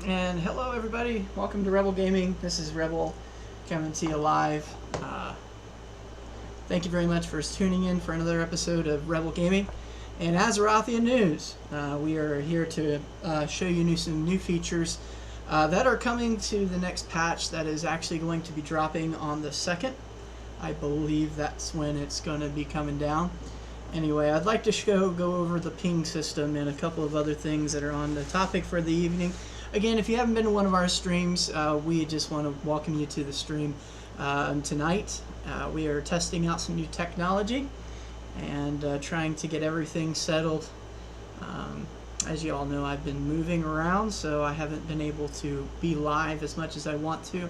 And hello everybody, welcome to Rebel Gaming. This is Rebel coming to you live. Thank you very much for tuning in for another episode of Rebel Gaming. And Azerothian News, we are here to show you some new features that are coming to the next patch that is actually going to be dropping on the 2nd. I believe that's when it's going to be coming down. Anyway, I'd like to go over the ping system and a couple of other things that are on the topic for the evening. Again, if you haven't been to one of our streams, we just want to welcome you to the stream tonight. We are testing out some new technology and trying to get everything settled. As you all know, I've been moving around, so I haven't been able to be live as much as I want to.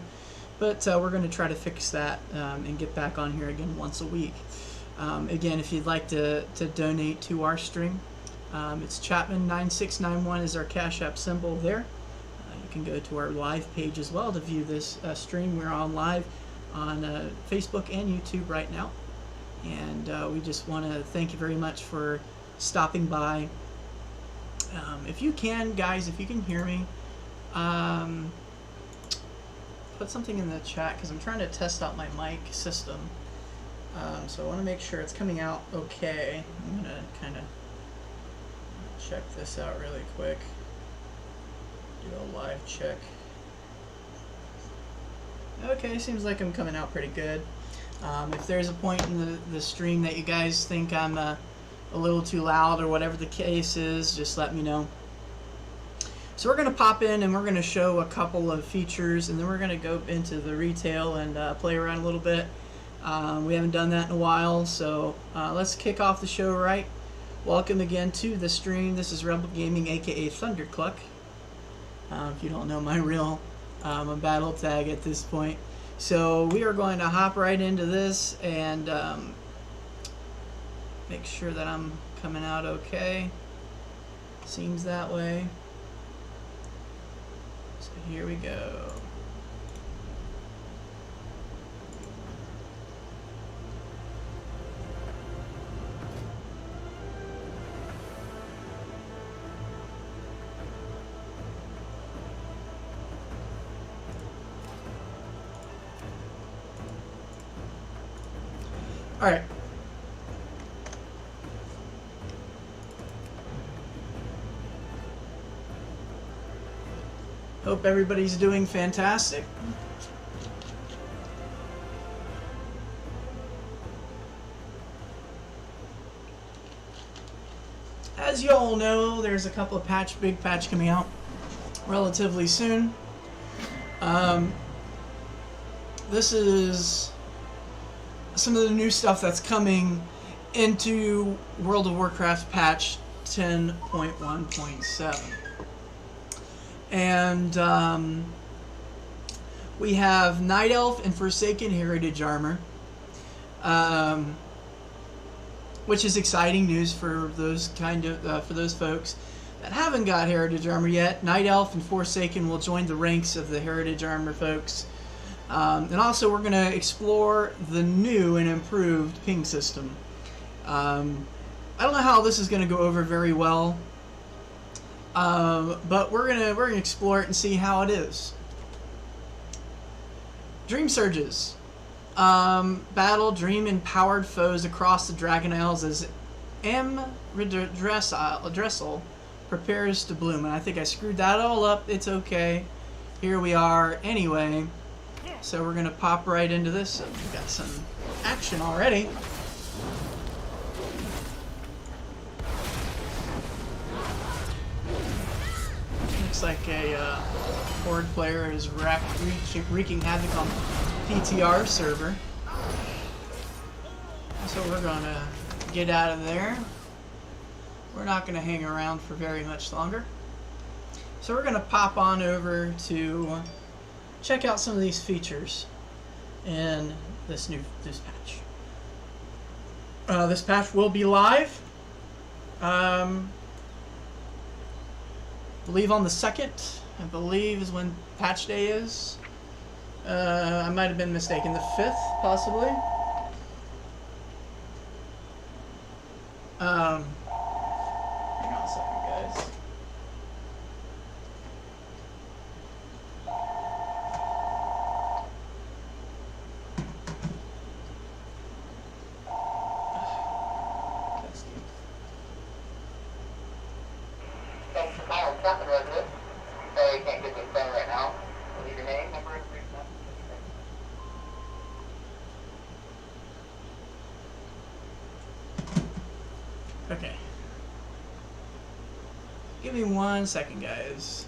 But we're going to try to fix that and get back on here again once a week. Again, if you'd like to donate to our stream, it's Chapman9691 is our Cash App symbol there. You can go to our live page as well to view this stream. We're on live on Facebook and YouTube right now. And we just want to thank you very much for stopping by. If you can, guys, if you can hear me, put something in the chat because I'm trying to test out my mic system. So I want to make sure it's coming out okay. I'm going to kind of check this out really quick. Do a live check. Okay, seems like I'm coming out pretty good. If there's a point in the stream that you guys think I'm a little too loud or whatever the case is, just let me know. So we're going to pop in and we're going to show a couple of features, and then we're going to go into the retail and play around a little bit. We haven't done that in a while, so let's kick off the show right. Welcome again to the stream. This is Rebel Gaming, aka Thundercluck. If you don't know my real battle tag at this point. So we are going to hop right into this and make sure that I'm coming out okay. Seems that way. So here we go. All right. Hope everybody's doing fantastic. As you all know, there's a couple of big patch coming out relatively soon. This is some of the new stuff that's coming into World of Warcraft patch 10.1.7. And we have Night Elf and Forsaken Heritage Armor, which is exciting news for those for those folks that haven't got Heritage Armor yet. Night Elf and Forsaken will join the ranks of the Heritage Armor folks. And also we're going to explore the new and improved ping system. I don't know how this is going to go over very well, but we're gonna explore it and see how it is. Dream Surges. Battle dream-empowered foes across the Dragon Isles as Dressel prepares to bloom. And I think I screwed that all up. It's okay. Here we are anyway. So we're going to pop right into this. So we've got some action already. Looks like a Horde player is wreaking havoc on PTR server. So we're going to get out of there. We're not going to hang around for very much longer. So we're going to pop on over to check out some of these features in this patch. This patch will be live. Believe on the 2nd, I believe is when patch day is. I might have been mistaken, the 5th, possibly. Hang on a second, guys. Captain resident. Sorry, can't get this done right now. Leave your name, number, and Okay. Give me 1 second, guys.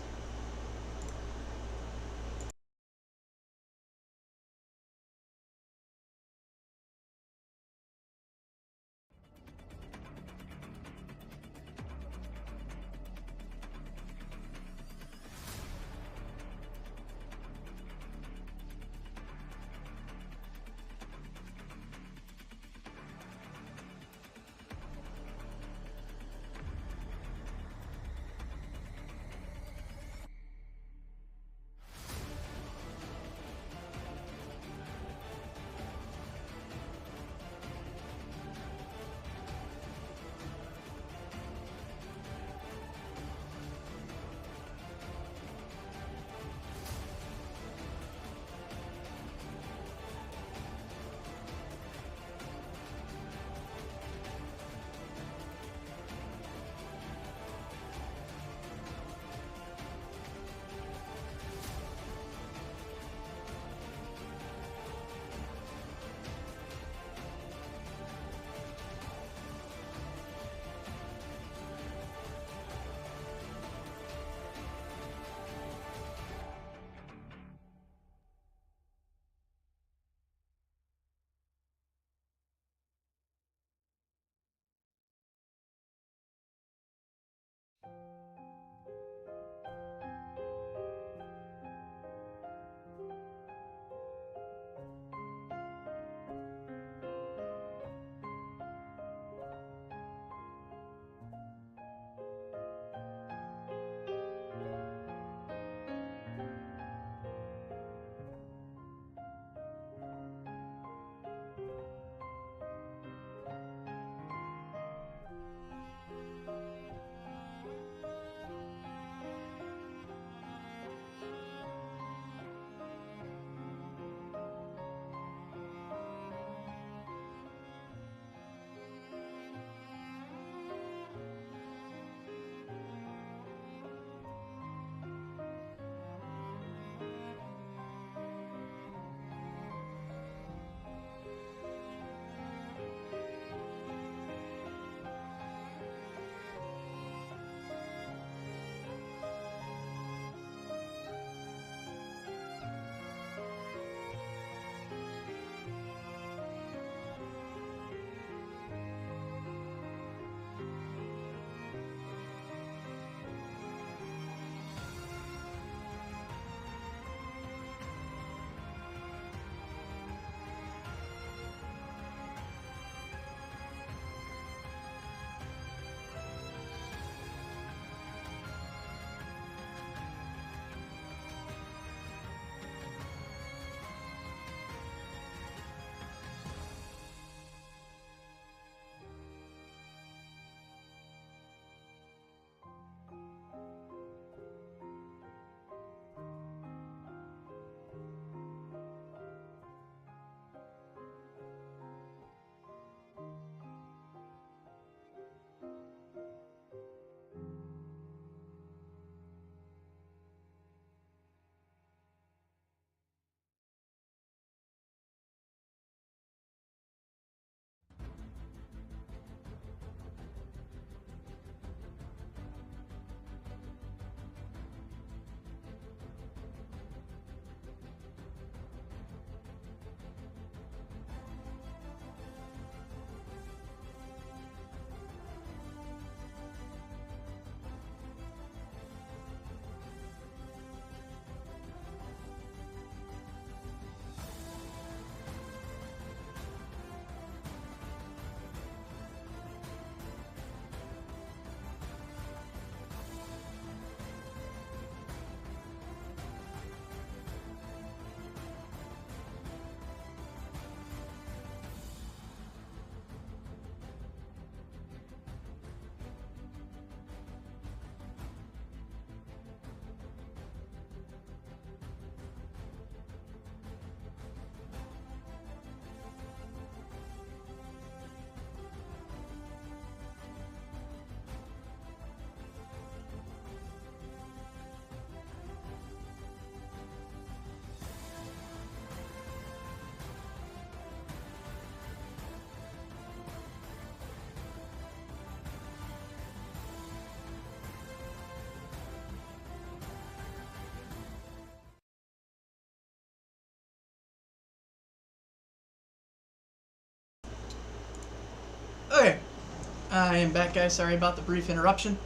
I am back, guys. Sorry about the brief interruption.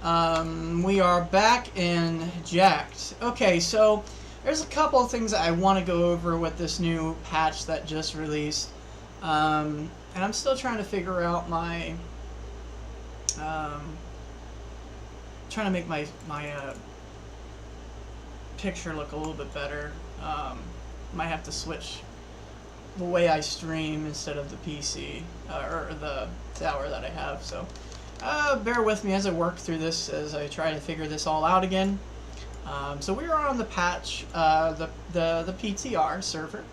We are back and jacked. Okay, so there's a couple of things that I want to go over with this new patch that just released. And I'm still trying to figure out my... trying to make my picture look a little bit better. Might have to switch the way I stream instead of the PC or the tower that I have. So bear with me as I work through this, as I try to figure this all out again. So we are on the patch, the PTR server.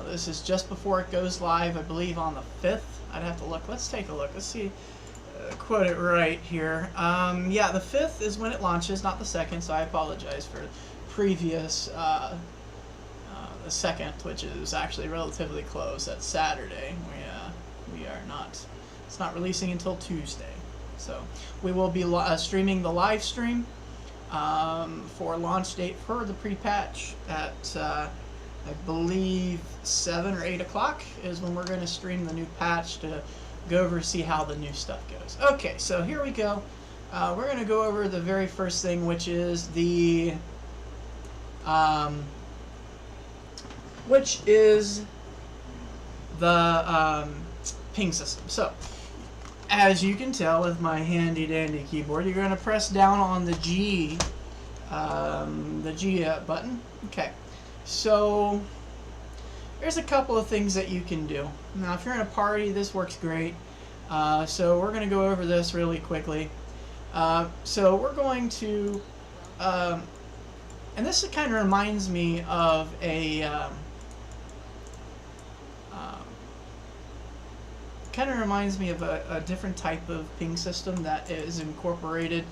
This is just before it goes live, I believe on the 5th. I'd have to look. Let's take a look. Let's see. Quote it right here. Yeah, the 5th is when it launches, not the 2nd, so I apologize for previous, the 2nd, which is actually relatively close. That's Saturday. We are not, it's not releasing until Tuesday. So we will be streaming the live stream for launch date for the pre-patch at, I believe, 7 or 8 o'clock is when we're going to stream the new patch to go over see how the new stuff goes. Okay, so here we go. We're going to go over the very first thing, which is the ping system. So as you can tell with my handy dandy keyboard, you're going to press down on the G button. Okay, so there's a couple of things that you can do. Now, if you're in a party, this works great. So we're going to go over this really quickly. So we're going to, and this kind of reminds me of a, different type of ping system that is incorporated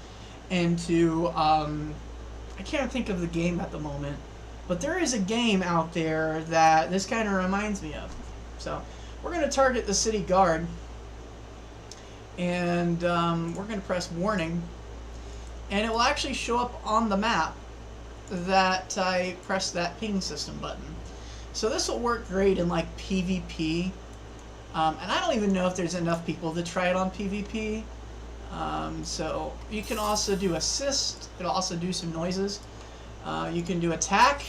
into, I can't think of the game at the moment, but there is a game out there that this kind of reminds me of. So we're going to target the city guard, and we're going to press warning, and it will actually show up on the map that I pressed that ping system button. So this will work great in like PvP, and I don't even know if there's enough people to try it on PvP. So you can also do assist. It'll also do some noises. You can do attack.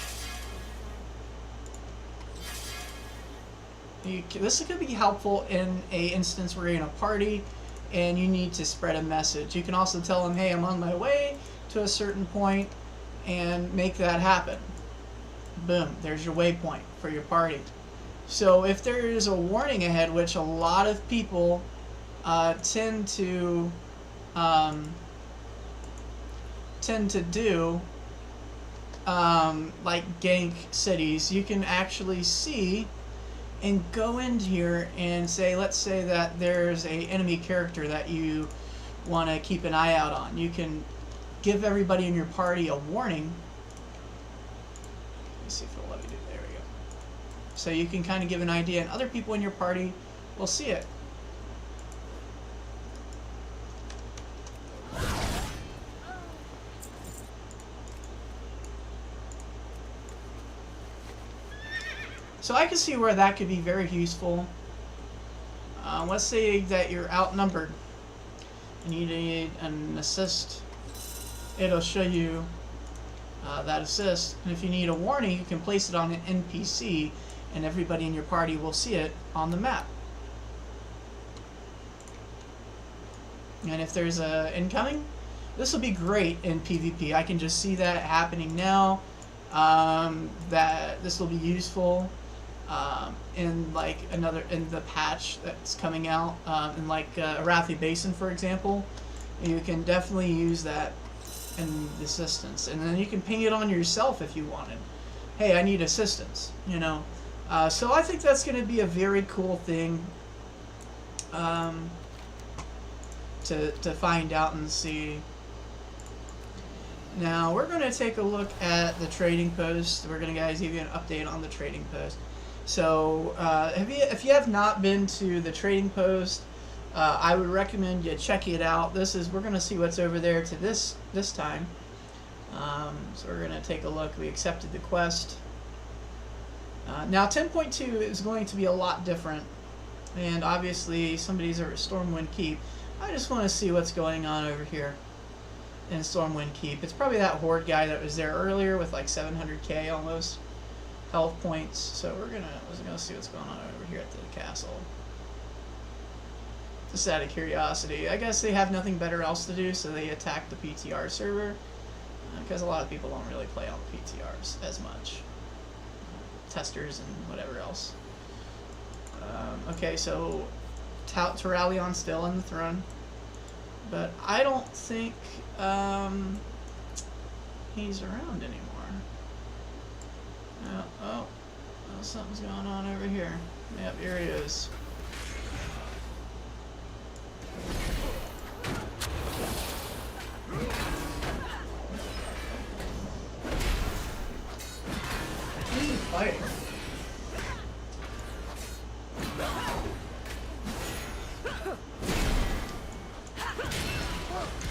This could be helpful in a instance where you're in a party and you need to spread a message. You can also tell them, hey, I'm on my way to a certain point, and make that happen. Boom, there's your waypoint for your party. So if there is a warning ahead, which a lot of people tend to do, like gank cities, you can actually see and go in here and say, let's say that there's a enemy character that you want to keep an eye out on. You can give everybody in your party a warning. Let's see if it'll let me do it. There we go. So you can kind of give an idea, and other people in your party will see it. So I can see where that could be very useful. Let's say that you're outnumbered and you need an assist. It'll show you that assist. And if you need a warning, you can place it on an NPC, and everybody in your party will see it on the map. And if there's a incoming, this will be great in PvP. I can just see that happening now. That this will be useful in like in the patch that's coming out, in like Arathi Basin, for example. You can definitely use that in the assistance, and then you can ping it on yourself if you wanted. Hey, I need assistance, you know. So I think that's going to be a very cool thing to find out and see. Now we're going to take a look at the trading post. We're going to give you an update on the trading post. So if you have not been to the trading post, I would recommend you check it out. We're going to see what's over there to this time. So we're going to take a look. We accepted the quest. Now 10.2 is going to be a lot different And obviously somebody's over at Stormwind Keep. I just want to see what's going on over here in Stormwind Keep. It's probably that horde guy that was there earlier with like 700k almost health points. So we're gonna see what's going on over here at the castle. Just out of curiosity. I guess they have nothing better else to do, so they attack the PTR server. Because a lot of people don't really play on the PTRs as much. Testers and whatever else. Okay, so Terralion's still on the throne. But I don't think he's around anymore. Oh, something's going on over here. Yep, here he is. Who's he fighting?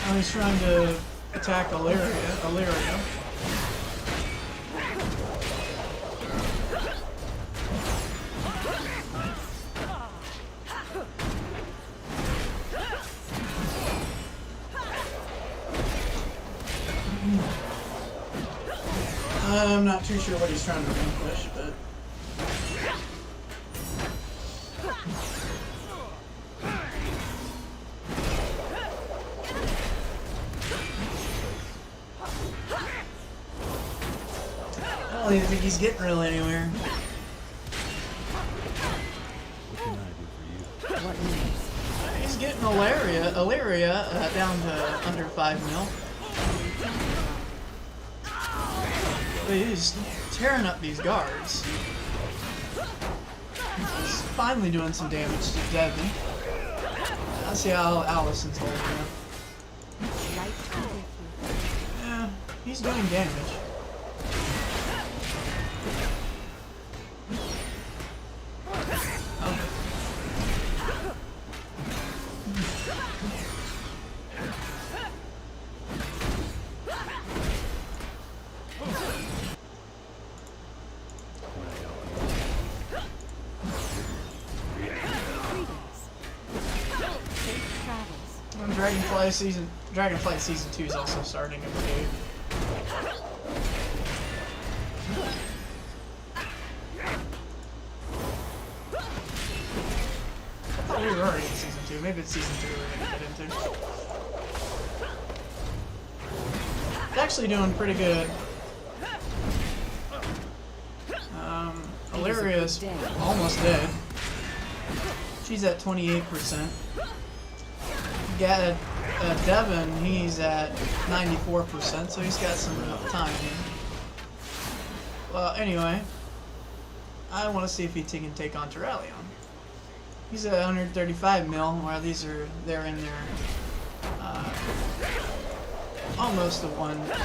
Oh, he's trying to attack Illyria. I'm not too sure what he's trying to accomplish, but... I don't even think he's getting really anywhere. What can I do for you? What news? He's getting Illyria down to under 5 mil. But he's tearing up these guards. He's finally doing some damage to Devin. Let's see how Allison's holding up. Yeah, he's doing damage. Dragonflight season 2 is also starting, I believe. I thought we were already in season 2. Maybe it's season 3 we're gonna get into. It's actually doing pretty good. Illyria's almost dead. She's at 28%. Got Devin, he's at 94%, so he's got some time here. Well, anyway, I want to see if he can take on Terralion. He's at 135 mil, while they're in their almost the 1 mil.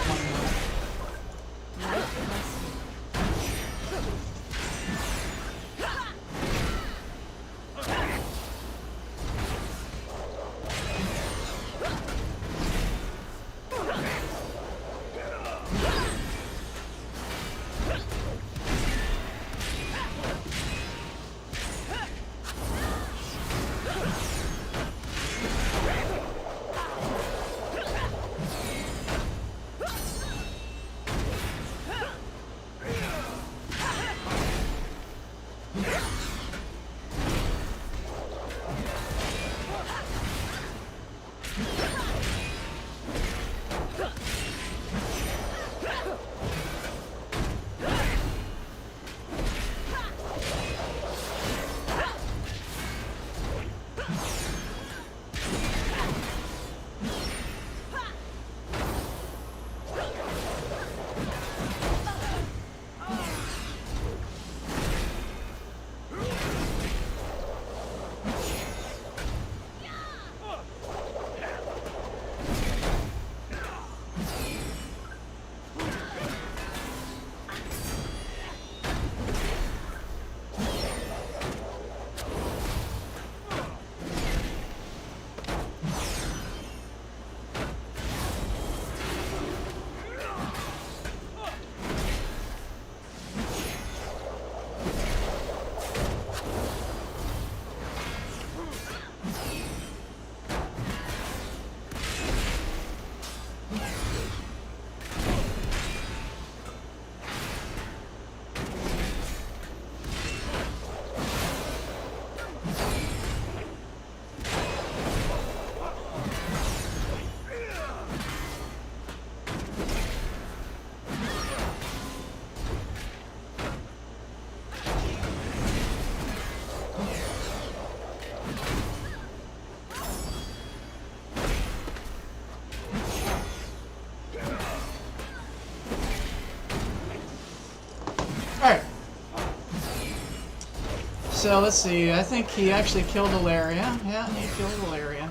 So let's see. I think he actually killed Ilaria. Yeah, he killed Ilaria.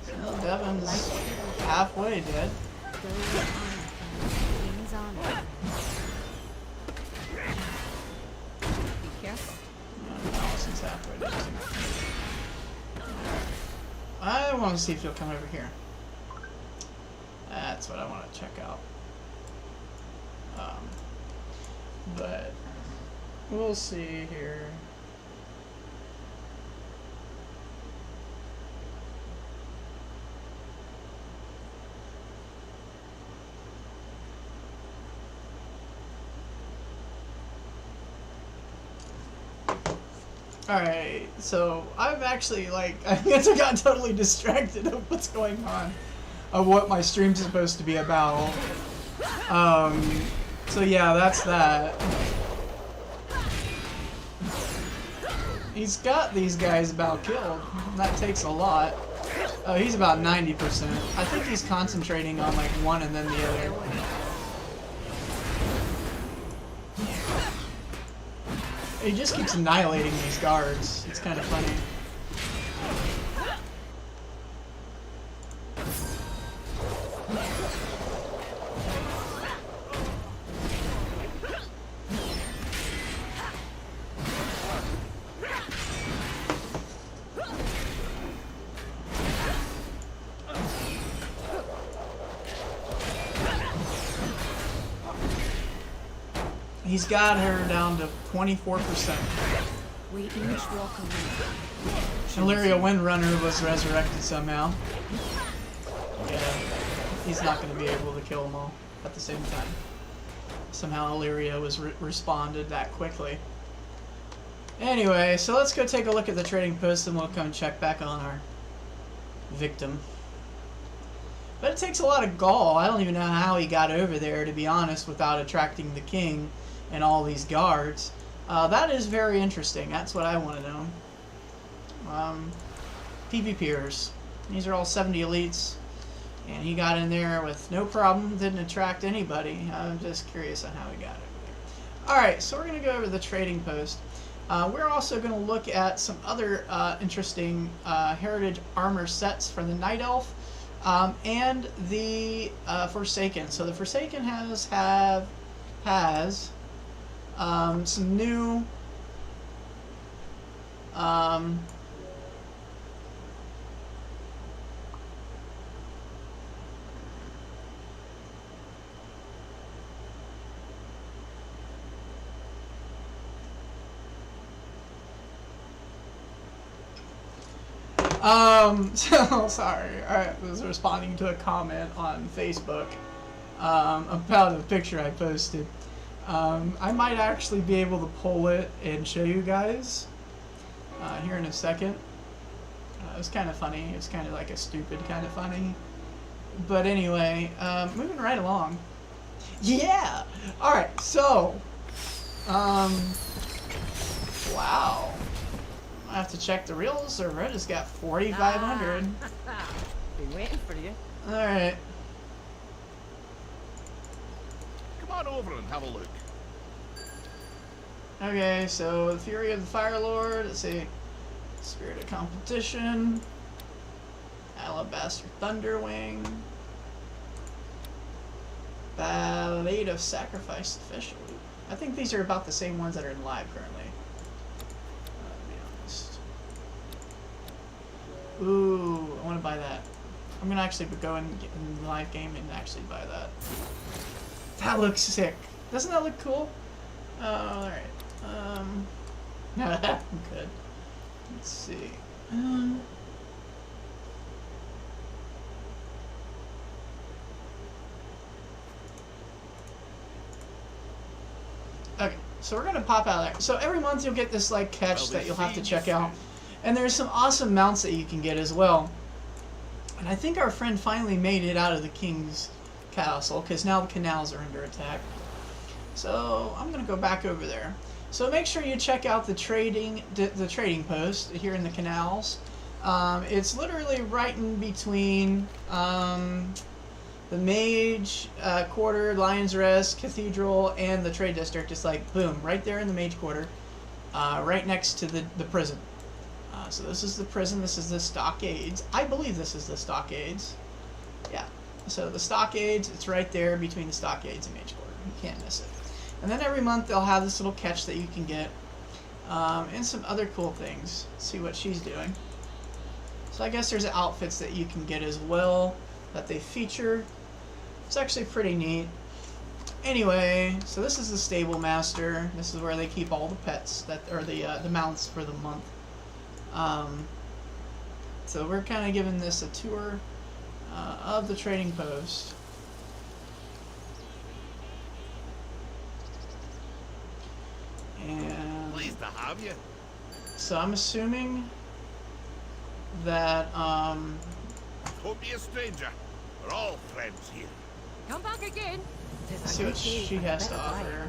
So Devin's halfway dead. King's honor. Be careful. Allison's halfway dead too. I want to see if he'll come over here. That's what I want to check out. But we'll see here. Alright, so I've actually, like, I guess I got totally distracted of what's going on, of what my stream's supposed to be about. So yeah, that's that. He's got these guys about killed. That takes a lot. Oh, he's about 90%. I think he's concentrating on, like, one and then the other. He just keeps annihilating these guards. It's kind of funny. He's got her down to 24%. We each walk away. Illyria Windrunner was resurrected somehow. Yeah, he's not going to be able to kill them all at the same time. Somehow Illyria was responded that quickly. Anyway, so let's go take a look at the trading post and we'll come check back on our victim. But it takes a lot of gall. I don't even know how he got over there, to be honest, without attracting the king and all these guards. That is very interesting. That's what I want to know. PvPers. These are all 70 elites. And he got in there with no problem. Didn't attract anybody. I'm just curious on how he got over there. Alright, so we're going to go over the trading post. We're also going to look at some other interesting heritage armor sets for the Night Elf. And the Forsaken. So the Forsaken has some new so sorry, I was responding to a comment on Facebook about a picture I posted. I might actually be able to pull it and show you guys here in a second. It was kind of funny. It's kind of like a stupid kind of funny. But anyway, moving right along. Yeah! Alright, so, wow. I have to check the real server. I just got 4,500. Been waiting for you. Alright. Come on over and have a look. Okay, so the Fury of the Fire Lord, let's see. Spirit of Competition. Alabaster Thunderwing. Ballet of Sacrifice Official. I think these are about the same ones that are in live currently. To be honest. Ooh, I want to buy that. I'm going to actually go and get in the live game and actually buy that. That looks sick. Doesn't that look cool? Alright. Good. Let's see. Okay, so we're gonna pop out of there. So every month you'll get this like catch that you'll have to check out. And there's some awesome mounts that you can get as well. And I think our friend finally made it out of the king's castle, because now the canals are under attack. So I'm gonna go back over there. So make sure you check out the trading post here in the canals. It's literally right in between the Mage Quarter, Lion's Rest, Cathedral, and the Trade District is like boom, right there in the Mage Quarter, right next to the prison. So this is the prison. This is the stockades. I believe this is the stockades. Yeah. So the stockades, it's right there between the stockades and Mage Quarter. You can't miss it. And then every month they'll have this little catch that you can get, and some other cool things. Let's see what she's doing. So I guess there's outfits that you can get as well that they feature. It's actually pretty neat. Anyway, so this is the stable master. This is where they keep all the pets that are the mounts for the month. So we're kind of giving this a tour of the trading post. And Pleased to have you. so I'm assuming that Don't be a stranger. We're all friends here. Come back again. let's see what she has to offer.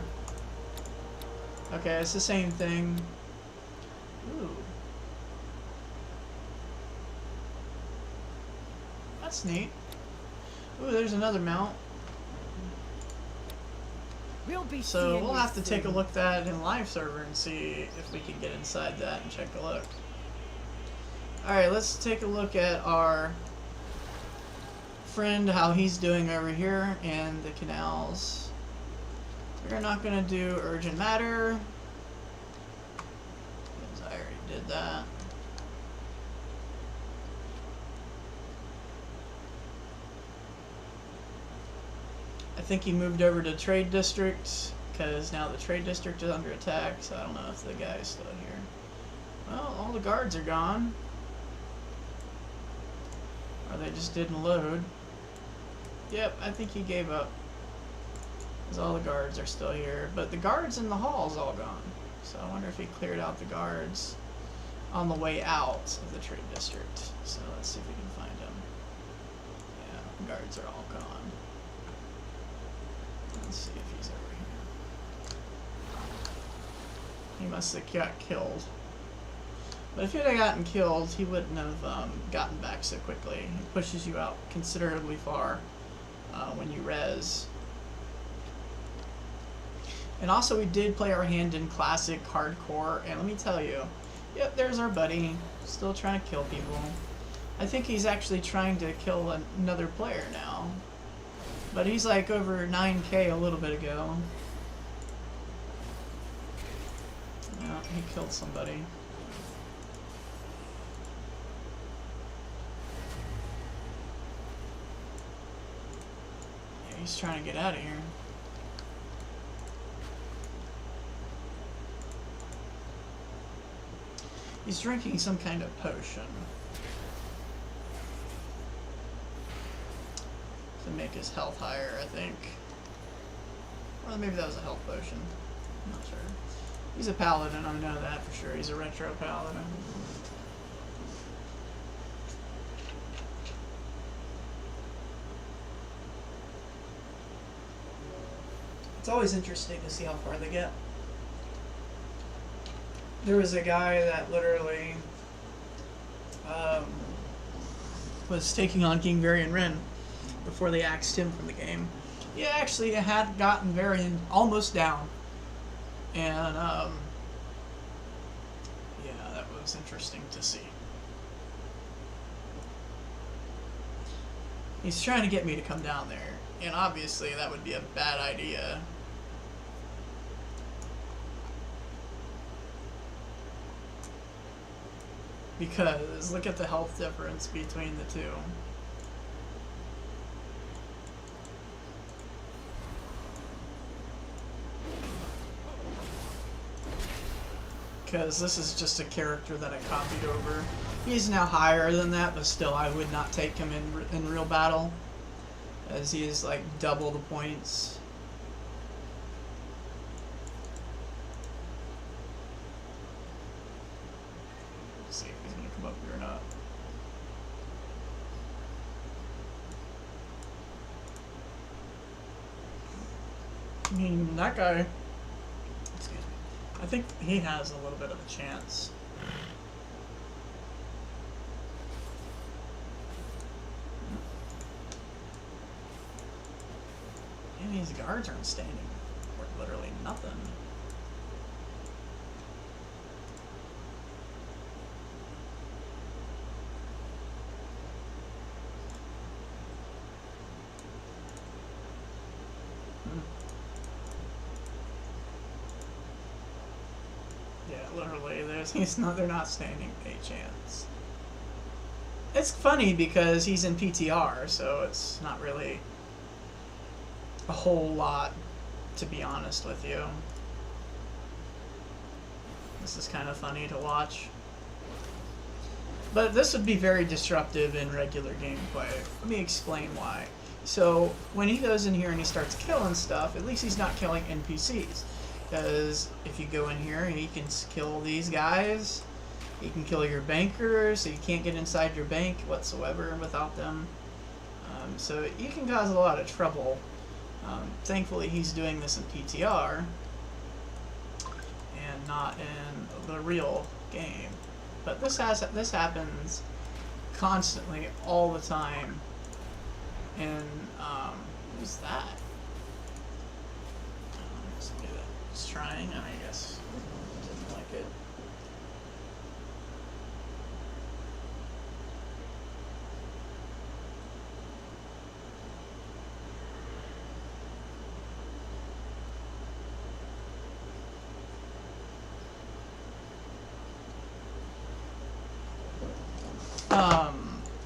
Okay, it's the same thing. Ooh. That's neat. Ooh, there's another mount. We'll be So seeing we'll you have to take a soon. look at that in live server and see if we can get inside that and check a look. Alright, let's take a look at our friend, how he's doing over here, and the canals. We're not going to do urgent matter, because I already did that. I think he moved over to Trade District, because now the Trade District is under attack, so I don't know if the guy's still here. Well, all the guards are gone. Or they just didn't load. Yep, I think he gave up. Because all the guards are still here. But the guards in the hall is all gone. So I wonder if he cleared out the guards on the way out of the Trade District. So let's see if we can find him. Yeah, the guards are all gone. Let's see if he's over here. He must have got killed. But if he had gotten killed, he wouldn't have gotten back so quickly. It pushes you out considerably far when you res. And also we did play our hand in Classic Hardcore, and let me tell you, yep, there's our buddy, still trying to kill people. I think he's actually trying to kill another player now. But he's like over 9k a little bit ago. Yeah, he killed somebody. Yeah, he's trying to get out of here. He's drinking some kind of potion to make his health higher, I think. Or maybe that was a health potion. I'm not sure. He's a paladin, I know that for sure. He's a retro paladin. It's always interesting to see how far they get. There was a guy that literally was taking on King Varian Ren before they axed him from the game. He actually had gotten Varian almost down. And, yeah, that was interesting to see. He's trying to get me to come down there, and obviously that would be a bad idea. Because look at the health difference between the two. Because this is just a character that I copied over. He's now higher than that, but still I would not take him in real battle, as he is like double the points. Let's see if he's gonna come up here or not. I mean, that guy, excuse me, I think he has a little bit of a chance. guards aren't standing for literally nothing. Yeah, literally, they're not standing a chance. It's funny because he's in PTR, so it's not really a whole lot, to be honest with you. This is kind of funny to watch. But this would be very disruptive in regular gameplay. Let me explain why. So, when he goes in here and he starts killing stuff, at least he's not killing NPCs. Because if you go in here, he can kill these guys. He can kill your banker, so you can't get inside your bank whatsoever without them. So you can cause a lot of trouble. Thankfully, he's doing this in PTR and not in the real game. But this happens constantly, all the time. And who's that? Somebody that's trying, I guess. Didn't like it.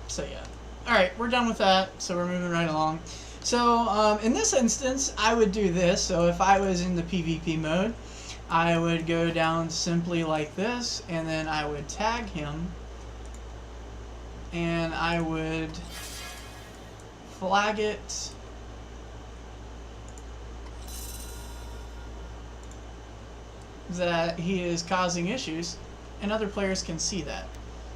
So yeah. Alright, we're done with that, so we're moving right along. So, in this instance, I would do this. So if I was in the PvP mode, I would go down simply like this, and then I would tag him, and I would flag it that he is causing issues, and other players can see that.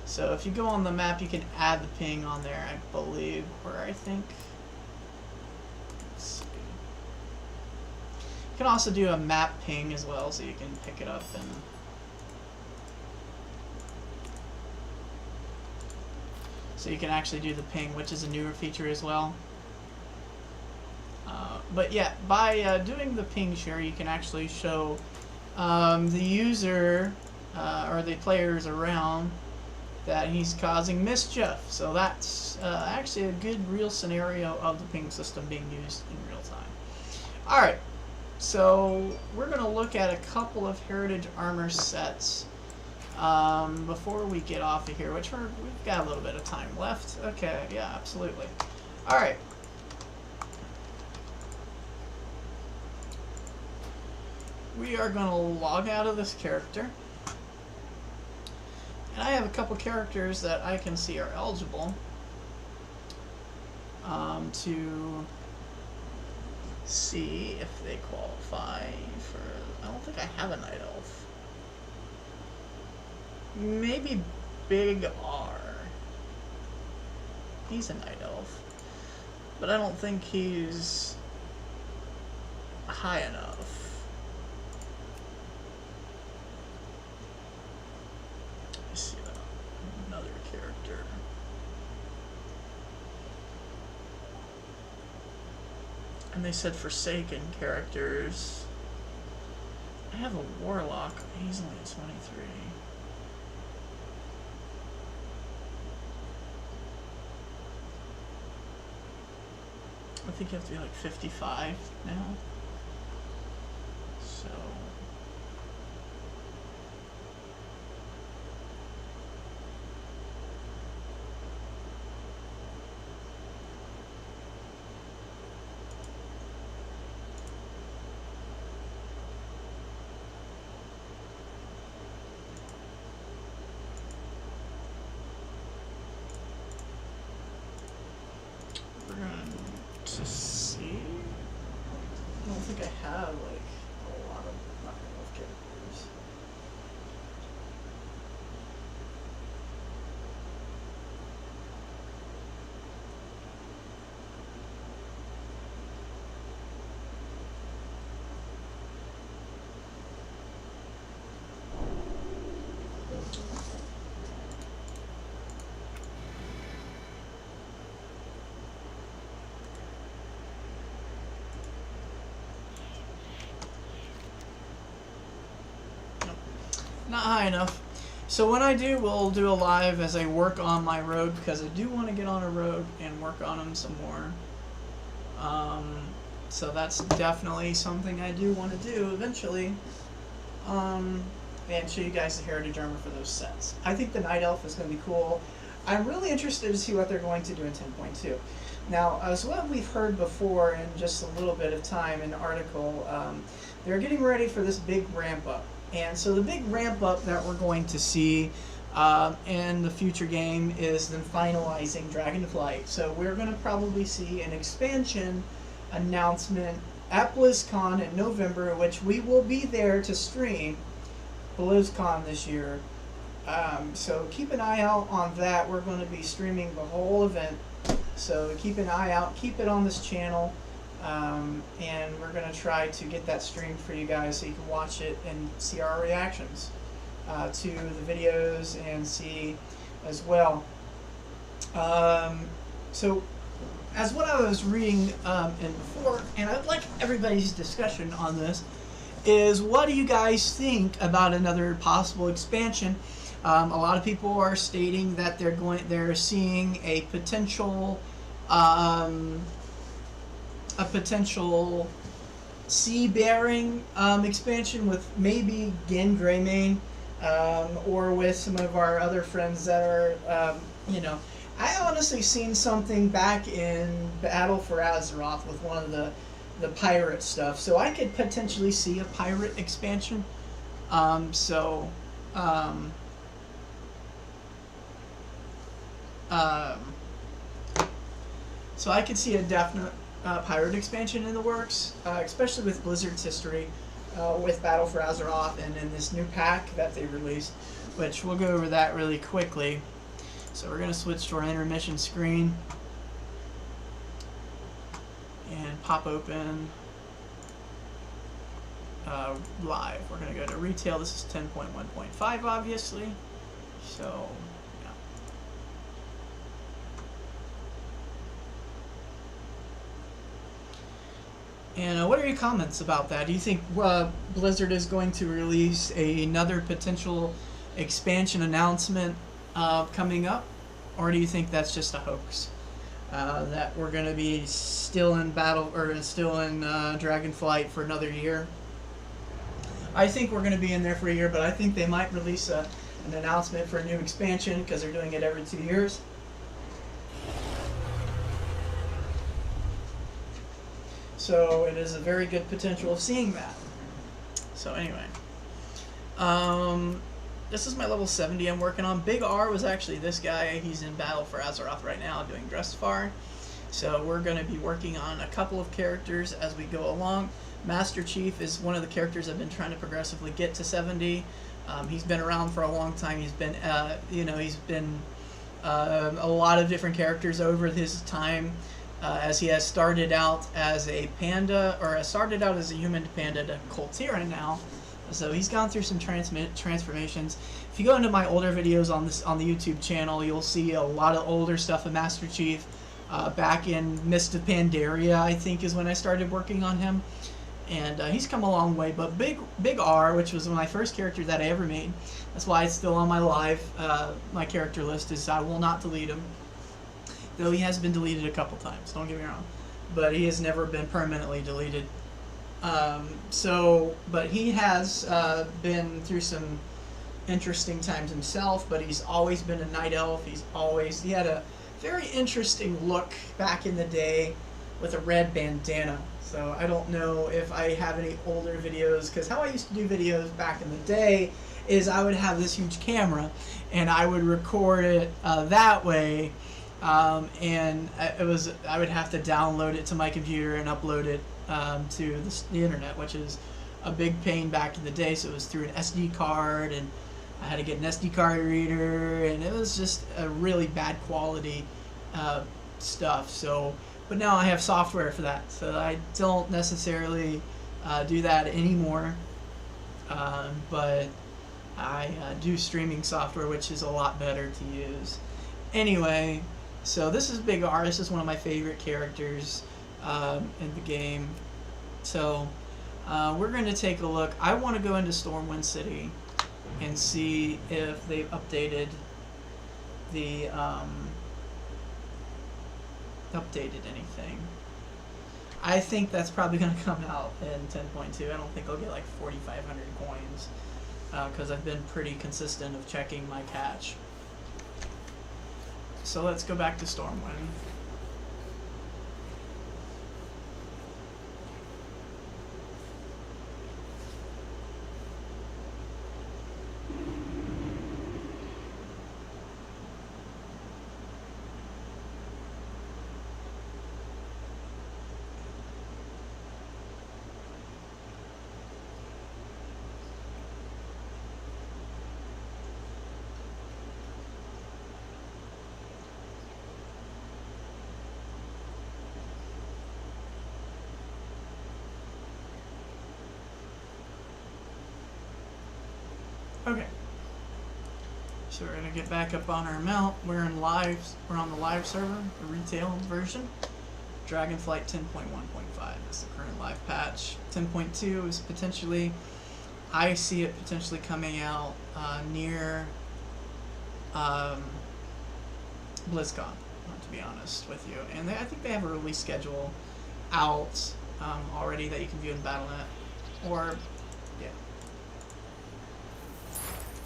So if you go on the map, you can add the ping on there, I believe, or I think. Let's see. You can also do a map ping as well, so you can pick it up and. So you can actually do the ping, which is a newer feature as well. But yeah, by doing the ping share, you can actually show the user or the players around that he's causing mischief. So that's actually a good real scenario of the ping system being used in real time. Alright, so we're going to look at a couple of heritage armor sets before we get off of here, which we've got a little bit of time left. Okay, yeah, absolutely. Alright. We are going to log out of this character. And I have a couple characters that I can see are eligible to see if they qualify for. I don't think I have a Night Elf. Maybe Big R. He's a Night Elf. But I don't think he's high enough. See another character. And they said Forsaken characters. I have a Warlock. He's only at 23. I think you have to be like 55 now. So. not high enough. So when I do, we'll do a live as I work on my road, because I do want to get on a road and work on them some more. So that's definitely something I do want to do eventually. And show you guys the Heritage Armor for those sets. I think the Night Elf is going to be cool. I'm really interested to see what they're going to do in 10.2. Now, as what we've heard before in just a little bit of time in the article, they're getting ready for this big ramp up. And so the big ramp up that we're going to see in the future game is them finalizing Dragonflight. So we're going to probably see an expansion announcement at BlizzCon in November, which we will be there to stream BlizzCon this year. So keep an eye out on that. We're going to be streaming the whole event. So keep an eye out. Keep it on this channel. And we're going to try to get that streamed for you guys so you can watch it and see our reactions to the videos and see as well. So as what I was reading in before, and I'd like everybody's discussion on this, is what do you guys think about another possible expansion? A lot of people are stating that they're seeing a potential sea-bearing expansion with maybe Gen Greymane, or with some of our other friends that are, you know, I honestly seen something back in Battle for Azeroth with one of the pirate stuff, so I could potentially see a pirate expansion. So I could see a definite pirate expansion in the works, especially with Blizzard's history with Battle for Azeroth and in this new pack that they released, which we'll go over that really quickly. So we're going to switch to our intermission screen and pop open live. We're going to go to retail. This is 10.1.5 obviously. So and what are your comments about that? Do you think Blizzard is going to release another potential expansion announcement coming up, or do you think that's just a hoax? That we're going to be still in battle, or still in Dragonflight for another year? I think we're going to be in there for a year, but I think they might release an announcement for a new expansion because they're doing it every 2 years. So it is a very good potential of seeing that. So anyway, this is my level 70 I'm working on. Big R was actually this guy. He's in Battle for Azeroth right now doing Dressfar. So we're going to be working on a couple of characters as we go along. Master Chief is one of the characters I've been trying to progressively get to 70. He's been around for a long time. He's been, he's been a lot of different characters over his time. As he has started out as a panda, or started out as a human panda to Coltira now. So he's gone through some transformations. If you go into my older videos on the YouTube channel, you'll see a lot of older stuff of Master Chief. Back in Mist of Pandaria, I think, is when I started working on him. And he's come a long way. But Big R, which was my first character that I ever made, that's why it's still on my my character list, is I will not delete him. Though he has been deleted a couple times, don't get me wrong. But he has never been permanently deleted. But he has been through some interesting times himself, but he's always been a night elf. He had a very interesting look back in the day with a red bandana. So I don't know if I have any older videos, because how I used to do videos back in the day is I would have this huge camera and I would record it that way. And I would have to download it to my computer and upload it to the internet, which is a big pain back in the day. So it was through an SD card, and I had to get an SD card reader, and it was just a really bad quality stuff. So, but now I have software for that, so I don't necessarily do that anymore. But I do streaming software, which is a lot better to use. Anyway. So this is Big R. This is one of my favorite characters in the game. So we're going to take a look. I want to go into Stormwind City and see if they've updated the updated anything. I think that's probably going to come out in 10.2. I don't think I'll get like 4,500 coins because I've been pretty consistent of checking my catch. So let's go back to Stormwind. Okay. So we're gonna get back up on our mount. We're on the live server, the retail version. Dragonflight 10.1.5 is the current live patch. 10.2 is potentially, I see it potentially coming out near BlizzCon, to be honest with you. And I think they have a release schedule out already that you can view in Battle.net. Or, yeah.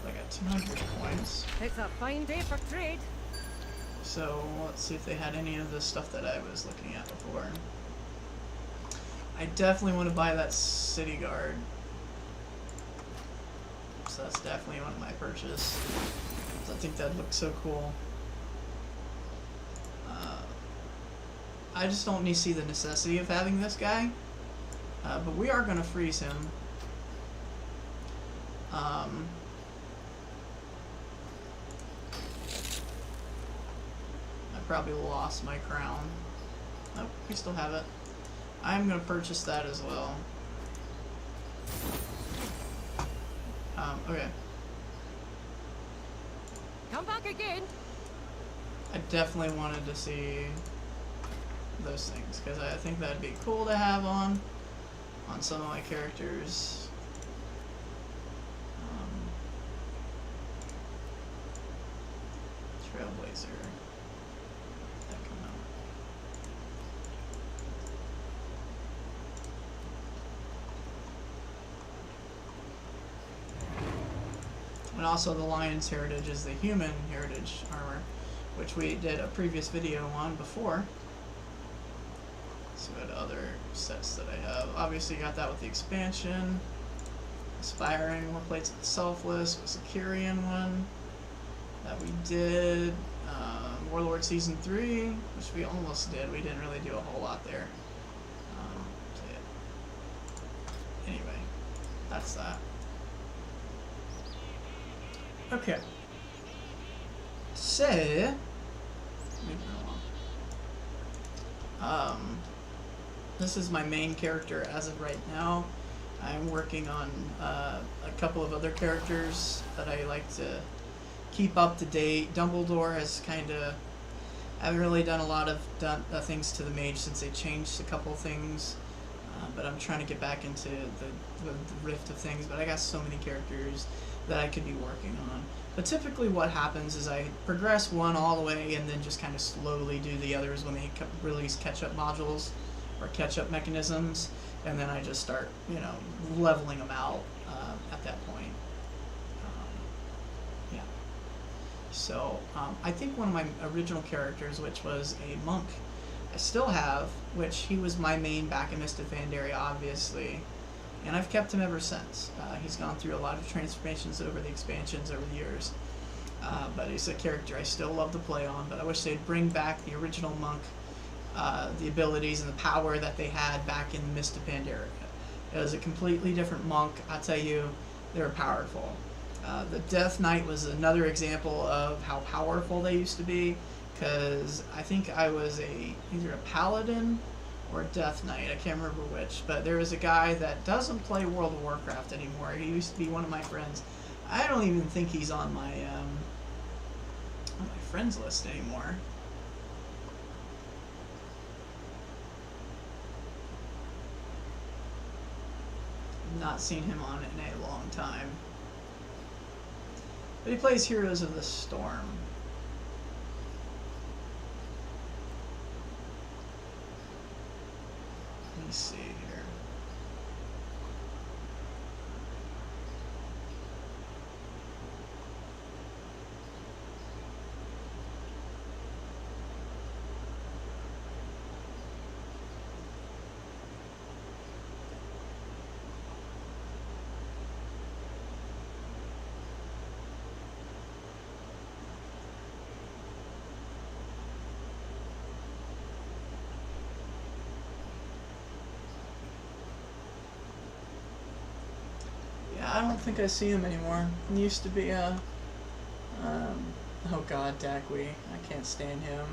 I got 200 coins. It's a fine day for trade. So let's see if they had any of the stuff that I was looking at before. I definitely want to buy that City Guard. So that's definitely one of my purchases. I think that looks so cool. I just don't need to see the necessity of having this guy. But we are going to freeze him. Probably lost my crown. Nope, we still have it. I'm gonna purchase that as well. Okay. Come back again. I definitely wanted to see those things because I think that'd be cool to have on some of my characters. Trailblazer. And also the Lion's Heritage is the human heritage armor, which we did a previous video on before. So what other sets that I have? Obviously you got that with the expansion. Aspiring, more plates of the Selfless, was a Kyrian one that we did. Warlord Season 3, which we almost did. We didn't really do a whole lot there. So yeah. Anyway, that's that. Okay. So, this is my main character as of right now. I'm working on a couple of other characters that I like to keep up to date. Dumbledore has kind of, I haven't really done a lot of things to the mage since they changed a couple things, but I'm trying to get back into the rift of things. But I got so many characters that I could be working on. But typically what happens is I progress one all the way and then just kind of slowly do the others when they release catch-up modules or catch-up mechanisms, and then I just start, you know, leveling them out at that point. Yeah. So I think one of my original characters, which was a monk, I still have, which he was my main back in Mist of Pandaria, obviously. And I've kept him ever since. He's gone through a lot of transformations over the expansions over the years. But he's a character I still love to play on, but I wish they'd bring back the original monk, the abilities and the power that they had back in Mist of Pandaria. It was a completely different monk. I'll tell you, they were powerful. The Death Knight was another example of how powerful they used to be, because I think I was either a paladin or Death Knight, I can't remember which, but there is a guy that doesn't play World of Warcraft anymore. He used to be one of my friends. I don't even think he's on my friends list anymore. I've not seen him on it in a long time. But he plays Heroes of the Storm. Let me see here. I don't think I see him anymore. He used to be a, oh god, Dakwe. I can't stand him.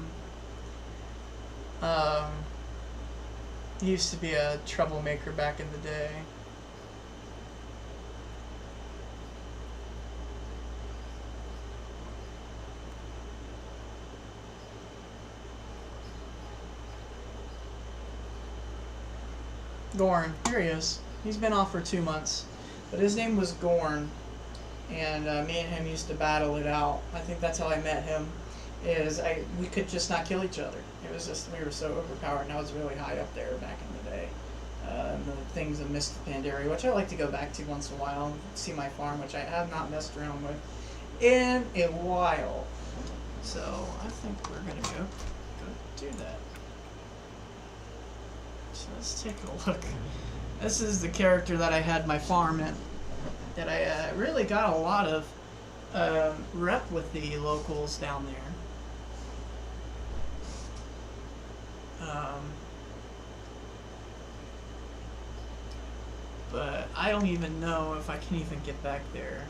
He used to be a troublemaker back in the day. Gorn, here he is. He's been off for 2 months. But his name was Gorn, and me and him used to battle it out. I think that's how I met him. We could just not kill each other. It was just, we were so overpowered, and I was really high up there back in the day. And the things of Mist of Pandaria, which I like to go back to once in a while, and see my farm, which I have not messed around with in a while. So I think we're gonna go do that. So let's take a look. This is the character that I had my farm in, that I really got a lot of rep with the locals down there. But I don't even know if I can even get back there.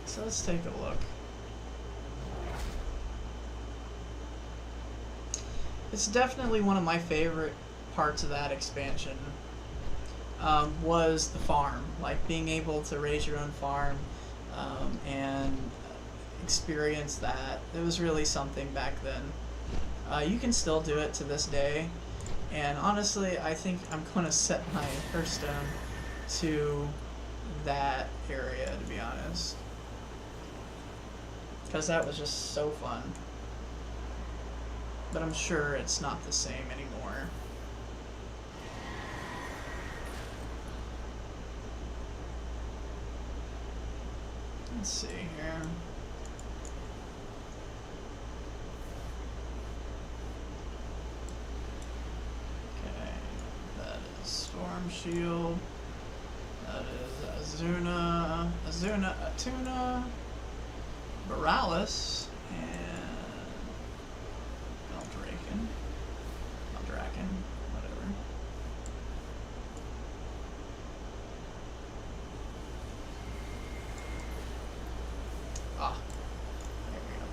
So let's take a look. It's definitely one of my favorite parts of that expansion, was the farm, like being able to raise your own farm and experience that. It was really something back then. You can still do it to this day, and honestly I think I'm going to set my Hearthstone to that area, to be honest, because that was just so fun. But I'm sure it's not the same anymore. Let's see here. Okay, that is Storm Shield. That is Atuna, Borealis, and Eldraken, whatever. Ah, there we go.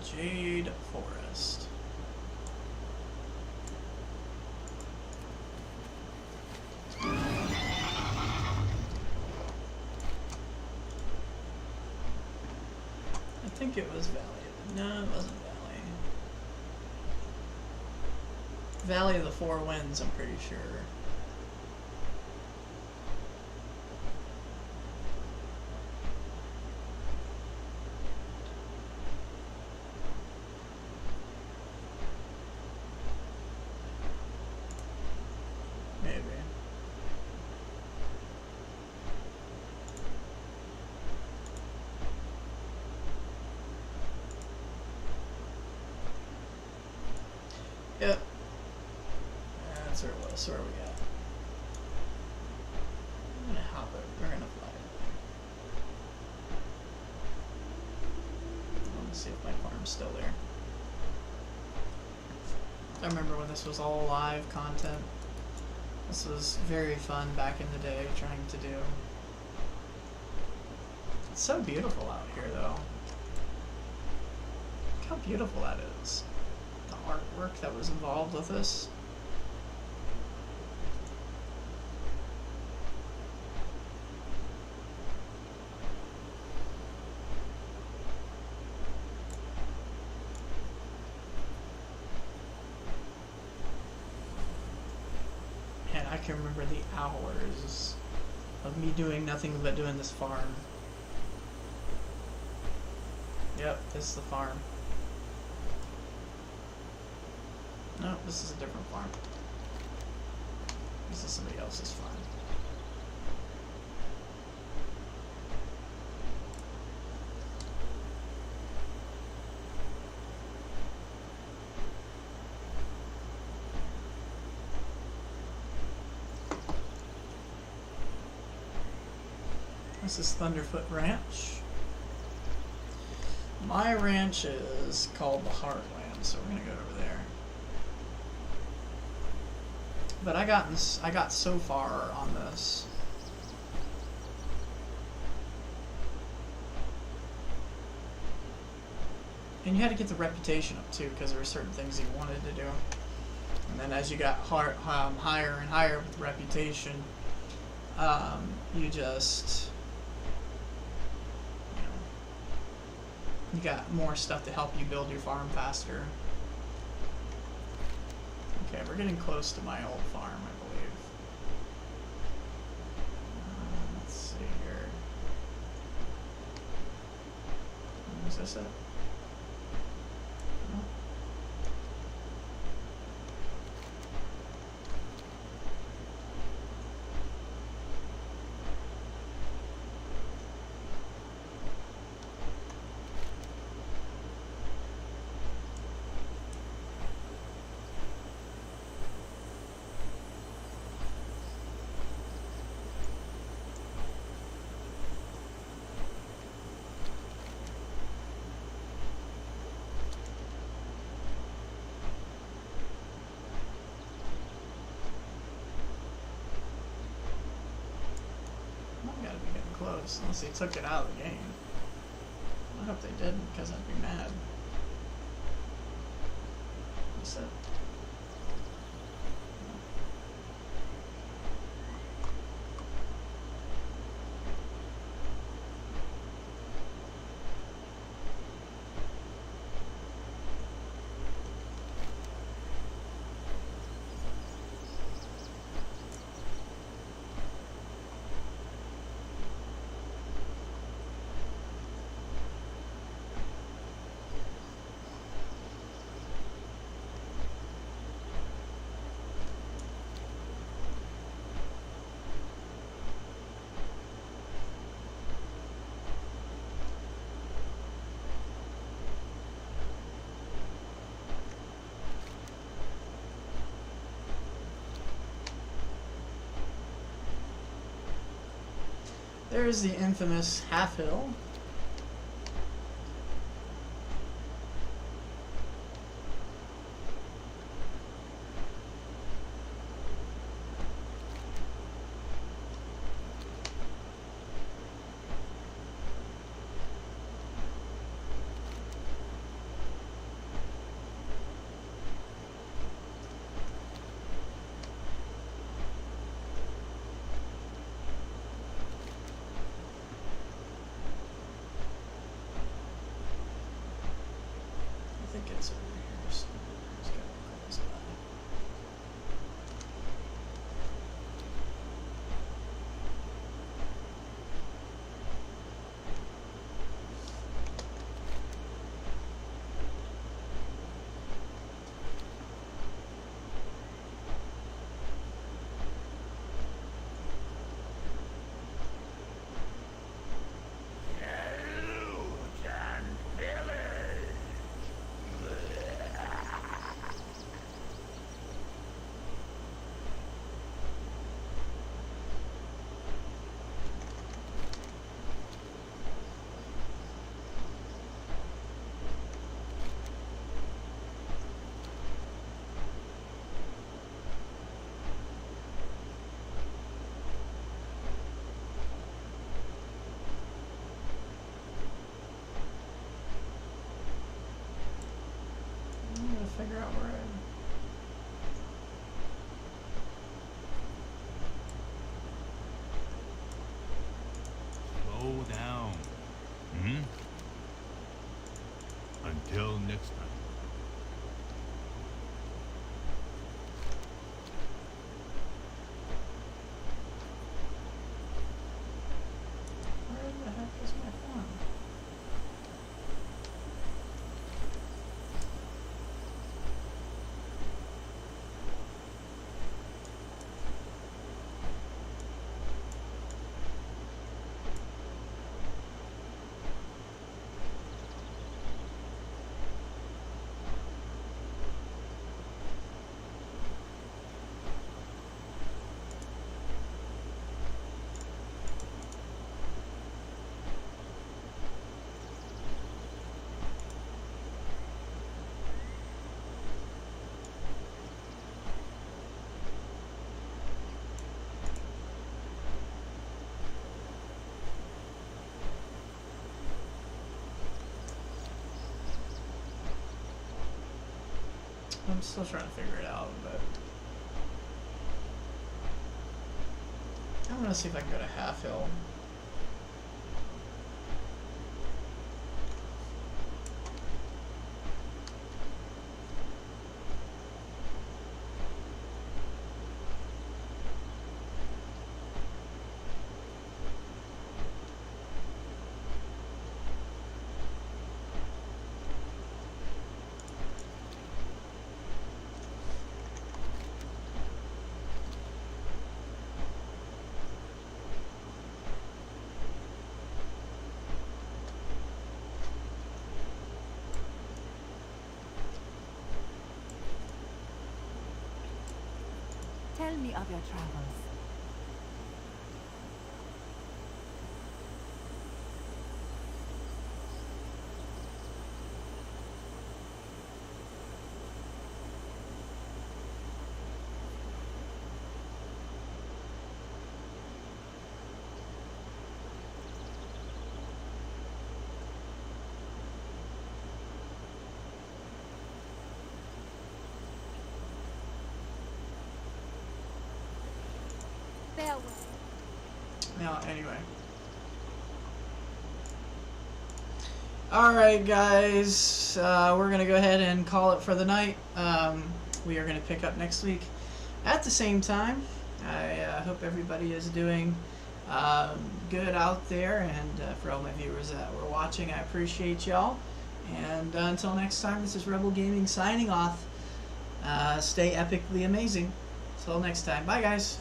Jade Forest. I think it was Valley. No, it wasn't Valley. Valley of the Four Winds, I'm pretty sure. Maybe. Yep. That's where it was. So where are we at? I'm gonna hop it. We're gonna fly it. I want to see if my farm's still there. I remember when this was all live content. This was very fun back in the day trying to do. It's so beautiful out here though. Look how beautiful that is. The artwork that was involved with this. I can remember the hours of me doing nothing but doing this farm. Yep, this is the farm. No, this is a different farm. This is somebody else's farm. This is Thunderfoot Ranch. My ranch is called the Heartland, so we're gonna go over there. But I got so far on this. And you had to get the reputation up too, because there were certain things you wanted to do. And then as you got higher and higher with reputation, you just, you got more stuff to help you build your farm faster. Okay, we're getting close to my old farm, I believe. Let's see here. Is this it? No. Close, unless they took it out of the game. I hope they didn't, because I'd be mad. What's that? There's the infamous half hill. I think it's over here somewhere. It's got to be close by. Figure out where Slow down. Until next time. I'm still trying to figure it out, but I'm gonna see if I can go to Half Hill. Tell me of your travels. Farewell. Now, anyway. Alright, guys. We're going to go ahead and call it for the night. We are going to pick up next week at the same time. I hope everybody is doing good out there. And for all my viewers that were watching, I appreciate y'all. And until next time, this is Rebel Gaming signing off. Stay epically amazing. Until next time. Bye, guys.